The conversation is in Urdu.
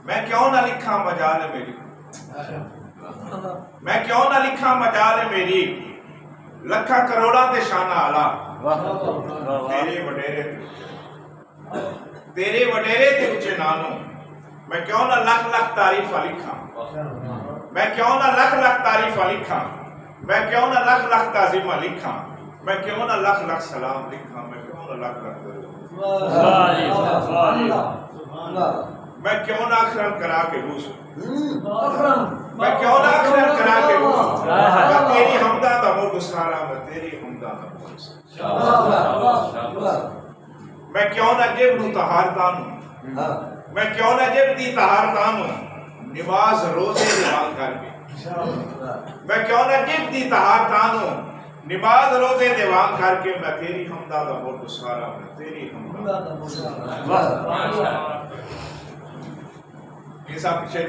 میں کیوں نہ لکھاں مجال میری، میں کیوں نہ لکھاں مجال میری، لکھاں کروڑاں تے شانہ آلہ تیرے وڈیرے تیرے وڈیرے تے اچے نانوں، میں کیوں نہ لکھ لکھ تعریفاں لکھاں، میں کیوں نہ لکھ لکھ تعریفاں لکھاں، میں کیوں نہ لکھ لکھ تعظیماں لکھاں، میں کیوں نہ لکھ لکھ سلام لکھاں، میں کیوں نہ لکھ لکھ درود، میں کیوں نہ اکرم کرا کے روس، میں کیوں نہ اکرم کرا کے روس، میں تیری حمدہ دا ملک سارا، میں تیری حمدہ دا ملک سارا، میں کیوں نہ جب نو تہارتانوں، میں کیوں نہ جب دی تہارتانوں، نماز روزے دیوان کر کے، میں کیوں نہ جب دی تہارتانوں، نماز روزے دیوان کر کے، میں تیری حمدہ دا ملک سارا، میں تیری حمدہ دا ملک سارا۔ یہ سب پیچھے